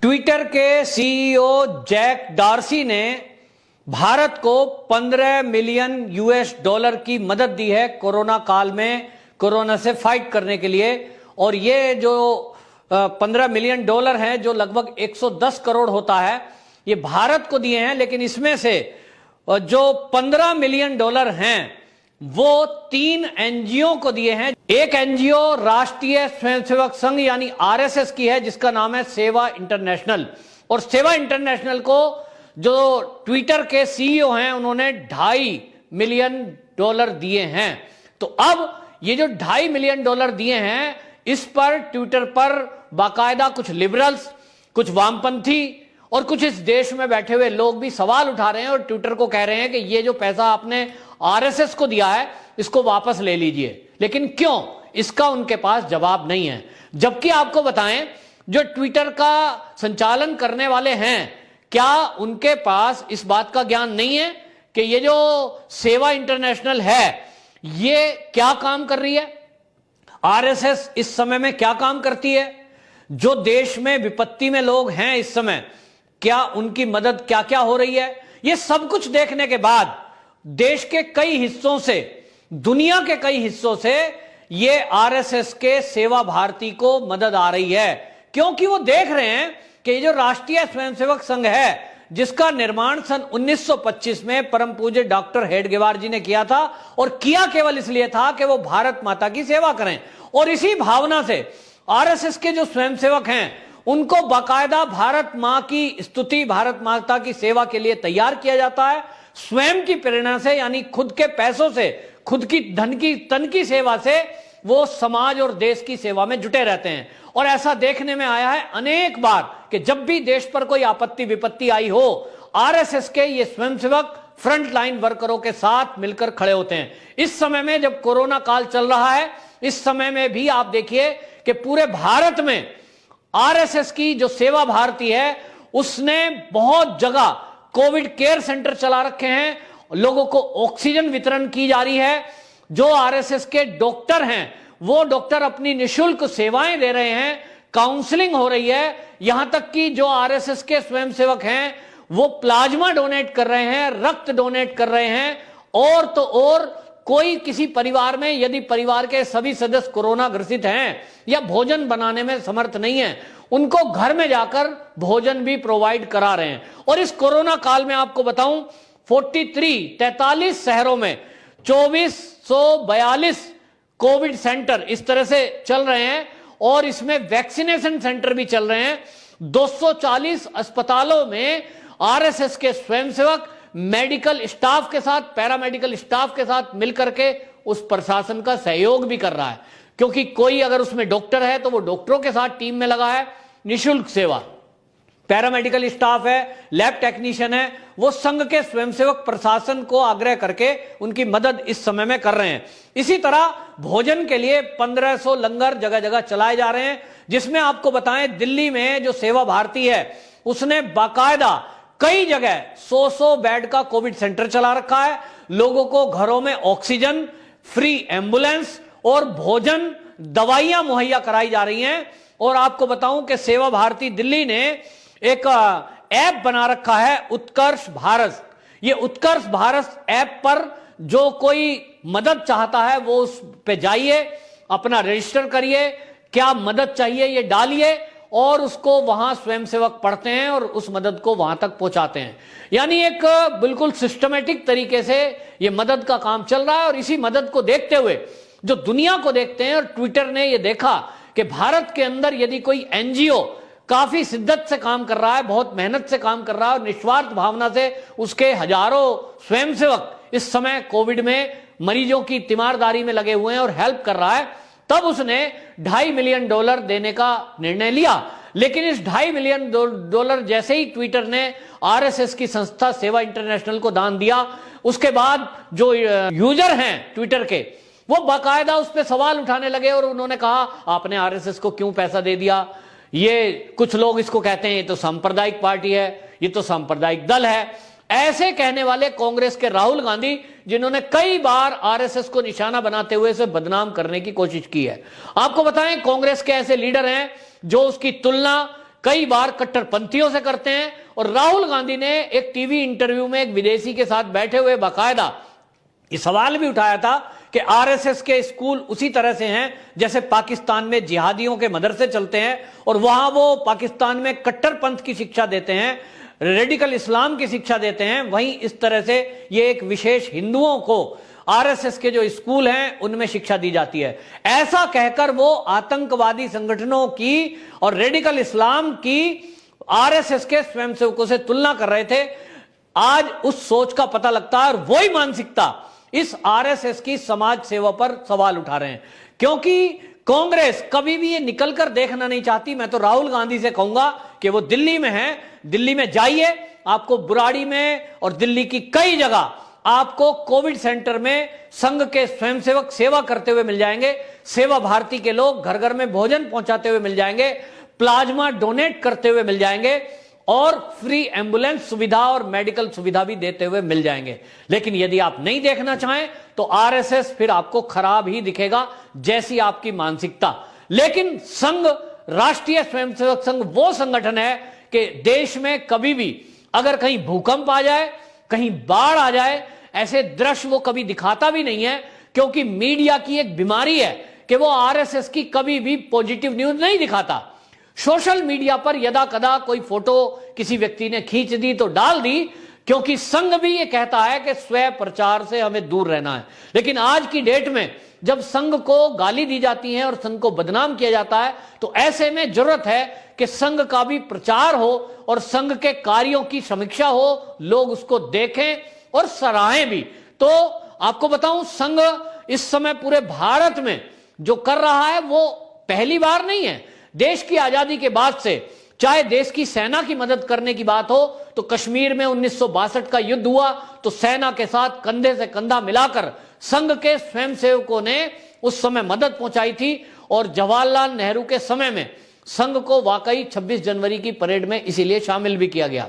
Twitter के CEO Jack Dorsey ने भारत को 15 मिलियन यूएस डॉलर की मदद दी है कोरोना काल में, कोरोना से फाइट करने के लिए। और ये जो 15 मिलियन डॉलर हैं, जो लगभग 110 करोड़ होता है, ये भारत को दिए हैं। लेकिन इसमें से जो 15 मिलियन डॉलर हैं वो 3 एनजीओ को दिए हैं। एक एनजीओ राष्ट्रीय स्वयंसेवक संघ यानी आरएसएस की है, जिसका नाम है सेवा इंटरनेशनल। और सेवा इंटरनेशनल को जो ट्विटर के सीईओ हैं उन्होंने 2.5 मिलियन डॉलर दिए हैं। तो अब ये जो 2.5 मिलियन डॉलर दिए हैं, इस पर ट्विटर पर बाकायदा कुछ लिबरल्स, कुछ वामपंथी और कुछ इस देश में बैठे हुए लोग भी सवाल उठा रहे हैं और ट्विटर को कह रहे हैं कि ये जो पैसा आपने आरएसएस को दिया है इसको वापस ले लीजिए। लेकिन क्यों, इसका उनके पास जवाब नहीं है। जबकि आपको बताएं, जो ट्विटर का संचालन करने वाले हैं, क्या उनके पास इस बात का ज्ञान नहीं है कि ये जो सेवा इंटरनेशनल है ये क्या काम कर रही है? आरएसएस इस समय में क्या काम करती है? जो देश में विपत्ति में लोग हैं इस समय, क्या उनकी मदद क्या क्या हो रही है? ये सब कुछ देखने के बाद देश के कई हिस्सों से, दुनिया के कई हिस्सों से ये आरएसएस के सेवा भारती को मदद आ रही है, क्योंकि वो देख रहे हैं कि ये जो राष्ट्रीय स्वयंसेवक संघ है, जिसका निर्माण सन 1925 में परम पूज्य डॉक्टर हेडगेवार जी ने किया था, और किया केवल इसलिए था कि वो भारत माता की सेवा करें। और इसी भावना से आरएसएस के जो स्वयंसेवक हैं उनको बाकायदा भारत मां की स्तुति, भारत माता की सेवा के लिए तैयार किया जाता है। स्वयं की प्रेरणा से, यानी खुद के पैसों से, खुद की धन की तन की सेवा से वो समाज और देश की सेवा में जुटे रहते हैं। और ऐसा देखने में आया है अनेक बार कि जब भी देश पर कोई आपत्ति विपत्ति आई हो, आरएसएस के ये स्वयंसेवक फ्रंट लाइन वर्करों के साथ मिलकर खड़े होते हैं। इस समय में जब कोरोना काल चल रहा है, इस समय में भी आप देखिए कि पूरे भारत में आरएसएस की जो सेवा भारती है उसने बहुत जगह कोविड केयर सेंटर चला रखे हैं, लोगों को ऑक्सीजन वितरण की जा रही है। जो आरएसएस के डॉक्टर हैं वो डॉक्टर अपनी निशुल्क सेवाएं दे रहे हैं, काउंसलिंग हो रही है। यहां तक कि जो आरएसएस के स्वयंसेवक हैं वो प्लाज्मा डोनेट कर रहे हैं, रक्त डोनेट कर रहे हैं। और तो और कोई किसी परिवार में यदि परिवार के सभी सदस्य कोरोना ग्रसित हैं या भोजन बनाने में समर्थ नहीं है, उनको घर में जाकर भोजन भी प्रोवाइड करा रहे हैं। और इस कोरोना काल में आपको बताऊं, 43 शहरों में 2442 कोविड सेंटर इस तरह से चल रहे हैं, और इसमें वैक्सीनेशन सेंटर भी चल रहे हैं। 240 अस्पतालों में आरएसएस के स्वयंसेवक मेडिकल स्टाफ के साथ, पैरामेडिकल स्टाफ के साथ मिलकर के उस प्रशासन का सहयोग भी कर रहा है, क्योंकि कोई अगर उसमें डॉक्टर है तो वो डॉक्टरों के साथ टीम में लगा है, निशुल्क सेवा। पैरामेडिकल स्टाफ है, लैब टेक्नीशियन है, वो संघ के स्वयंसेवक प्रशासन को आग्रह करके उनकी मदद इस समय में कर रहे हैं। इसी तरह भोजन के लिए 1500 लंगर जगह जगह चलाए जा रहे हैं, जिसमें आपको बताएं दिल्ली में जो सेवा भारती है उसने बाकायदा कई जगह 100 बेड का कोविड सेंटर चला रखा है। लोगों को घरों में ऑक्सीजन, फ्री एम्बुलेंस और भोजन, दवाइयां मुहैया कराई जा रही हैं। और आपको बताऊं कि सेवा भारती दिल्ली ने एक ऐप बना रखा है, उत्कर्ष भारत। ये उत्कर्ष भारत ऐप पर जो कोई मदद चाहता है वो उस पे जाइए, अपना रजिस्टर करिए, क्या मदद चाहिए ये डालिए, और उसको वहां स्वयंसेवक पढ़ते हैं और उस मदद को वहां तक पहुंचाते हैं। यानी एक बिल्कुल सिस्टमेटिक तरीके से ये मदद का काम चल रहा है। और इसी मदद को देखते हुए जो दुनिया को देखते हैं, और ट्विटर ने ये देखा कि भारत के अंदर यदि कोई एनजीओ काफी शिद्दत से काम कर रहा है, बहुत मेहनत से काम कर रहा है, और निस्वार्थ भावना से उसके हजारों स्वयंसेवक इस समय कोविड में मरीजों की तीमारदारी में लगे हुए हैं और हेल्प कर रहा है, तब उसने 2.5 मिलियन डॉलर देने का निर्णय लिया। लेकिन इस 2.5 मिलियन डॉलर जैसे ही ट्विटर ने आरएसएस की संस्था सेवा इंटरनेशनल को दान दिया, उसके बाद जो यूजर हैं ट्विटर के, वो बाकायदा उस पर सवाल उठाने लगे और उन्होंने कहा आपने आरएसएस को क्यों पैसा दे दिया? ये कुछ लोग इसको कहते हैं ये तो सांप्रदायिक पार्टी है, ये तो सांप्रदायिक दल है। ऐसे कहने वाले कांग्रेस के राहुल गांधी, जिन्होंने कई बार आरएसएस को निशाना बनाते हुए इसे बदनाम करने की कोशिश की है। आपको बताएं, कांग्रेस के ऐसे लीडर हैं जो उसकी तुलना कई बार कट्टरपंथियों से करते हैं। और राहुल गांधी ने एक टीवी इंटरव्यू में एक विदेशी के साथ बैठे हुए बाकायदा ये सवाल भी उठाया था कि आरएसएस के स्कूल उसी तरह से हैं जैसे पाकिस्तान में जिहादियों के मदरसे चलते हैं, और वहां वो पाकिस्तान में कट्टरपंथ की शिक्षा देते हैं, रेडिकल इस्लाम की शिक्षा देते हैं, वहीं इस तरह से ये एक विशेष हिंदुओं को आरएसएस के जो स्कूल हैं उनमें शिक्षा दी जाती है। ऐसा कहकर वो आतंकवादी संगठनों की और रेडिकल इस्लाम की आरएसएस के स्वयंसेवकों से तुलना कर रहे थे। आज उस सोच का पता लगता है और वही मानसिकता इस आरएसएस की समाज सेवा पर सवाल उठा रहे हैं, क्योंकि कांग्रेस कभी भी ये निकलकर देखना नहीं चाहती। मैं तो राहुल गांधी से कहूंगा कि वो दिल्ली में हैं, दिल्ली में जाइए, आपको बुराड़ी में और दिल्ली की कई जगह आपको कोविड सेंटर में संघ के स्वयंसेवक सेवा करते हुए मिल जाएंगे, सेवा भारती के लोग घर घर में भोजन पहुंचाते हुए मिल जाएंगे, प्लाज्मा डोनेट करते हुए मिल जाएंगे और फ्री एम्बुलेंस सुविधा और मेडिकल सुविधा भी देते हुए मिल जाएंगे। लेकिन यदि आप नहीं देखना चाहें तो आरएसएस फिर आपको खराब ही दिखेगा, जैसी आपकी मानसिकता। लेकिन संघ, राष्ट्रीय स्वयंसेवक संघ वो संगठन है कि देश में कभी भी अगर कहीं भूकंप आ जाए, कहीं बाढ़ आ जाए, ऐसे दृश्य वो कभी दिखाता भी नहीं है, क्योंकि मीडिया की एक बीमारी है कि वो आरएसएस की कभी भी पॉजिटिव न्यूज नहीं दिखाता। सोशल मीडिया पर यदा कदा कोई फोटो किसी व्यक्ति ने खींच दी तो डाल दी, क्योंकि संघ भी ये कहता है कि स्वयं प्रचार से हमें दूर रहना है। लेकिन आज की डेट में जब संघ को गाली दी जाती है और संघ को बदनाम किया जाता है, तो ऐसे में जरूरत है कि संघ का भी प्रचार हो और संघ के कार्यों की समीक्षा हो, लोग उसको देखें और सराहें भी। तो आपको बताऊं, संघ इस समय पूरे भारत में जो कर रहा है वो पहली बार नहीं है। देश की आजादी के बाद से चाहे देश की सेना की मदद करने की बात हो, तो कश्मीर में 1962 का युद्ध हुआ तो सेना के साथ कंधे से कंधा मिलाकर संघ के स्वयंसेवकों ने उस समय मदद पहुंचाई थी। और जवाहरलाल नेहरू के समय में संघ को वाकई 26 जनवरी की परेड में इसीलिए शामिल भी किया गया।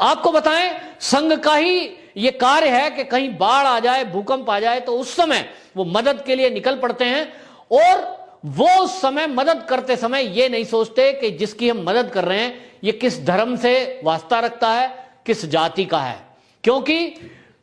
आपको बताएं, संघ का ही यह कार्य है कि कहीं बाढ़ आ जाए, भूकंप आ जाए, तो उस समय वो मदद के लिए निकल पड़ते हैं। और वो उस समय मदद करते समय ये नहीं सोचते कि जिसकी हम मदद कर रहे हैं ये किस धर्म से वास्ता रखता है, किस जाति का है। क्योंकि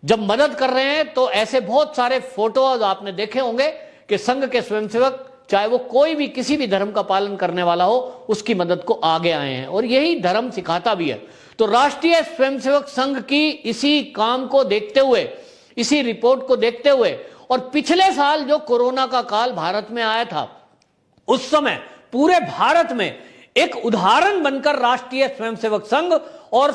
जब मदद कर रहे हैं तो ऐसे बहुत सारे फोटोज आपने देखे होंगे कि संघ के स्वयंसेवक, चाहे वो कोई भी किसी भी धर्म का पालन करने वाला हो, उसकी मदद को आगे आए हैं, और यही धर्म सिखाता भी है। तो राष्ट्रीय स्वयंसेवक संघ की इसी काम को देखते हुए, इसी रिपोर्ट को देखते हुए, और पिछले साल जो कोरोना का काल भारत में आया था, उस समय पूरे भारत में एक उदाहरण बनकर राष्ट्रीय स्वयंसेवक संघ और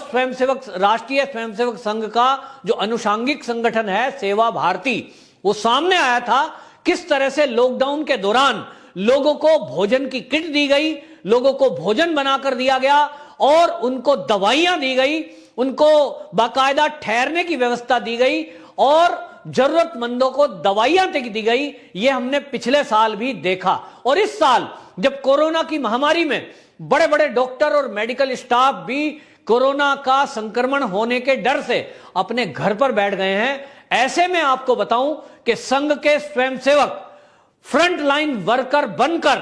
राष्ट्रीय स्वयंसेवक संघ का जो अनुषांगिक संगठन है सेवा भारती, वो सामने आया था। किस तरह से लॉकडाउन के दौरान लोगों को भोजन की किट दी गई, लोगों को भोजन बनाकर दिया गया और उनको दवाइयां दी गई, उनको बाकायदा ठहरने की व्यवस्था दी गई और जरूरतमंदों को दवाइयां तक दी गई। ये हमने पिछले साल भी देखा। और इस साल जब कोरोना की महामारी में बड़े बड़े डॉक्टर और मेडिकल स्टाफ भी कोरोना का संक्रमण होने के डर से अपने घर पर बैठ गए हैं, ऐसे में आपको बताऊं कि संघ के स्वयंसेवक फ्रंट लाइन वर्कर बनकर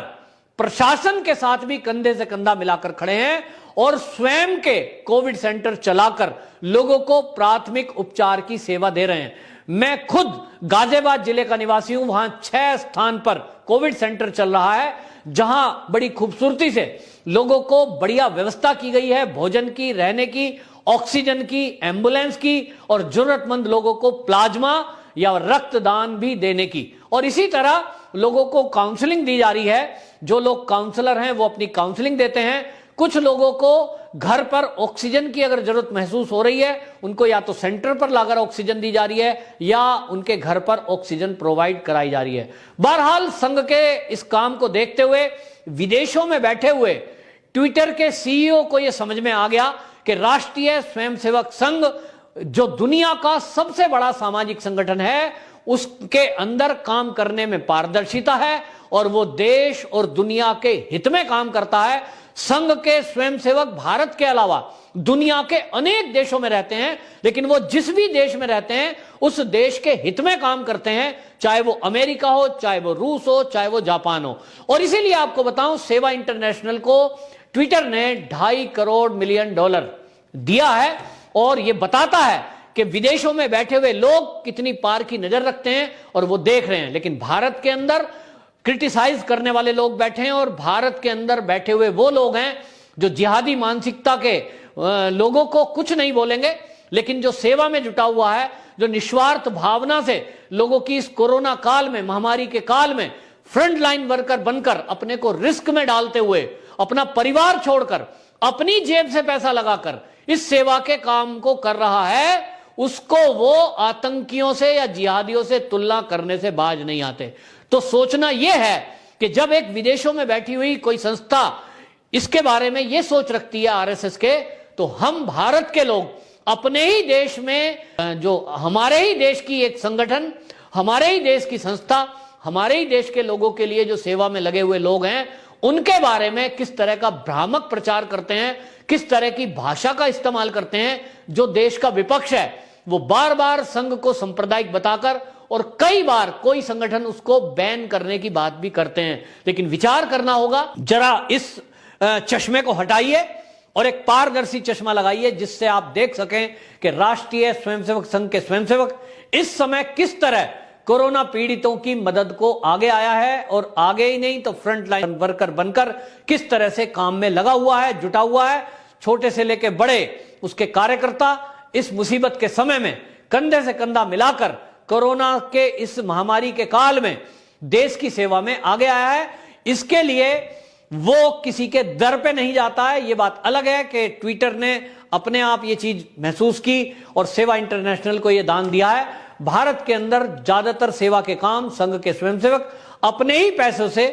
प्रशासन के साथ भी कंधे से कंधा मिलाकर खड़े हैं और स्वयं के कोविड सेंटर चलाकर लोगों को प्राथमिक उपचार की सेवा दे रहे हैं। मैं खुद गाजियाबाद जिले का निवासी हूं, वहां 6 स्थान पर कोविड सेंटर चल रहा है, जहां बड़ी खूबसूरती से लोगों को बढ़िया व्यवस्था की गई है, भोजन की, रहने की, ऑक्सीजन की, एम्बुलेंस की, और जरूरतमंद लोगों को प्लाज्मा या रक्तदान भी देने की। और इसी तरह लोगों को काउंसलिंग दी जा रही है। जो लोग काउंसलर हैं वो अपनी काउंसलिंग देते हैं। कुछ लोगों को घर पर ऑक्सीजन की अगर जरूरत महसूस हो रही है, उनको या तो सेंटर पर लाकर ऑक्सीजन दी जा रही है या उनके घर पर ऑक्सीजन प्रोवाइड कराई जा रही है। बहरहाल संघ के इस काम को देखते हुए विदेशों में बैठे हुए ट्विटर के सीईओ को यह समझ में आ गया कि राष्ट्रीय स्वयंसेवक संघ जो दुनिया का सबसे बड़ा सामाजिक संगठन है, उसके अंदर काम करने में पारदर्शिता है और वो देश और दुनिया के हित में काम करता है। संघ के स्वयंसेवक भारत के अलावा दुनिया के अनेक देशों में रहते हैं, लेकिन वो जिस भी देश में रहते हैं उस देश के हित में काम करते हैं, चाहे वो अमेरिका हो, चाहे वो रूस हो, चाहे वो जापान हो। और इसीलिए आपको बताऊं, सेवा इंटरनेशनल को ट्विटर ने $2.5 करोड़ मिलियन दिया है और यह बताता है कि विदेशों में बैठे हुए लोग कितनी पार की नजर रखते हैं और वो देख रहे हैं। लेकिन भारत के अंदर क्रिटिसाइज करने वाले लोग बैठे हैं और भारत के अंदर बैठे हुए वो लोग हैं जो जिहादी मानसिकता के लोगों को कुछ नहीं बोलेंगे, लेकिन जो सेवा में जुटा हुआ है, जो निस्वार्थ भावना से लोगों की इस कोरोना काल में, महामारी के काल में फ्रंट लाइन वर्कर बनकर अपने को रिस्क में डालते हुए, अपना परिवार छोड़कर, अपनी जेब से पैसा लगाकर इस सेवा के काम को कर रहा है, उसको वो आतंकियों से या जिहादियों से तुलना करने से बाज नहीं आते। तो सोचना यह है कि जब एक विदेशों में बैठी हुई कोई संस्था इसके बारे में यह सोच रखती है आरएसएस के, तो हम भारत के लोग अपने ही देश में, जो हमारे ही देश की एक संगठन, हमारे ही देश की संस्था, हमारे ही देश के लोगों के लिए जो सेवा में लगे हुए लोग हैं, उनके बारे में किस तरह का भ्रामक प्रचार करते हैं, किस तरह की भाषा का इस्तेमाल करते हैं। जो देश का विपक्ष है वो बार बार संघ को सांप्रदायिक बताकर और कई बार कोई संगठन उसको बैन करने की बात भी करते हैं। लेकिन विचार करना होगा, जरा इस चश्मे को हटाइए और एक पारदर्शी चश्मा लगाइए जिससे आप देख सकें कि राष्ट्रीय स्वयंसेवक संघ के स्वयंसेवक इस समय किस तरह कोरोना पीड़ितों की मदद को आगे आया है और आगे ही नहीं तो फ्रंट लाइन वर्कर बनकर किस तरह से काम में लगा हुआ है, जुटा हुआ है। छोटे से लेकर बड़े उसके कार्यकर्ता इस मुसीबत के समय में कंधे से कंधा मिलाकर कोरोना के इस महामारी के काल में देश की सेवा में आगे आया है। इसके लिए वो किसी के दर पे नहीं जाता है। ये बात अलग है कि ट्विटर ने अपने आप ये चीज महसूस की और सेवा इंटरनेशनल को ये दान दिया है। भारत के अंदर ज्यादातर सेवा के काम संघ के स्वयंसेवक अपने ही पैसों से,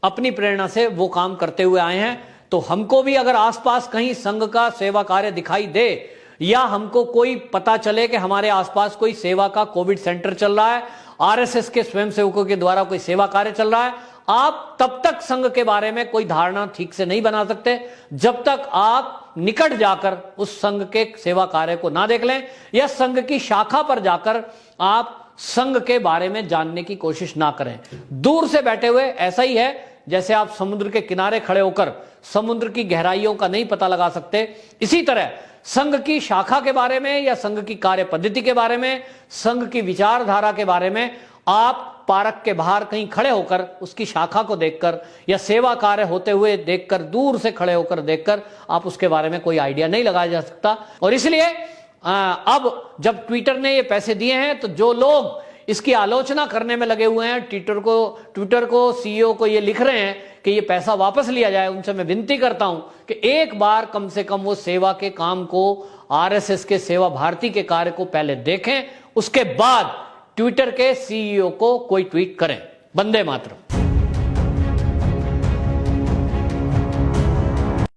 अपनी प्रेरणा से वो काम करते हुए आए हैं। तो हमको भी अगर आसपास कहीं संघ का सेवा कार्य दिखाई दे या हमको कोई पता चले कि हमारे आसपास कोई सेवा का कोविड सेंटर चल रहा है, आरएसएस के स्वयंसेवकों के द्वारा कोई सेवा कार्य चल रहा है, आप तब तक संघ के बारे में कोई धारणा ठीक से नहीं बना सकते जब तक आप निकट जाकर उस संघ के सेवा कार्य को ना देख लें या संघ की शाखा पर जाकर आप संघ के बारे में जानने की कोशिश ना करें। दूर से बैठे हुए ऐसा ही है जैसे आप समुद्र के किनारे खड़े होकर समुद्र की गहराइयों का नहीं पता लगा सकते। इसी तरह संघ की शाखा के बारे में या संघ की कार्य पद्धति के बारे में, संघ की विचारधारा के बारे में आप पार्क के बाहर कहीं खड़े होकर उसकी शाखा को देखकर या सेवा कार्य होते हुए देखकर, दूर से खड़े होकर देखकर आप उसके बारे में कोई आइडिया नहीं लगाया जा सकता। और इसलिए अब जब ट्विटर ने ये पैसे दिए हैं तो जो लोग इसकी आलोचना करने में लगे हुए हैं, ट्विटर को सीईओ को ये लिख रहे हैं कि ये पैसा वापस लिया जाए, उनसे मैं विनती करता हूं कि एक बार कम से कम वो सेवा के काम को, आरएसएस के सेवा भारती के कार्य को पहले देखें, उसके बाद ट्विटर के सीईओ को कोई ट्वीट करें। वंदे मातरम।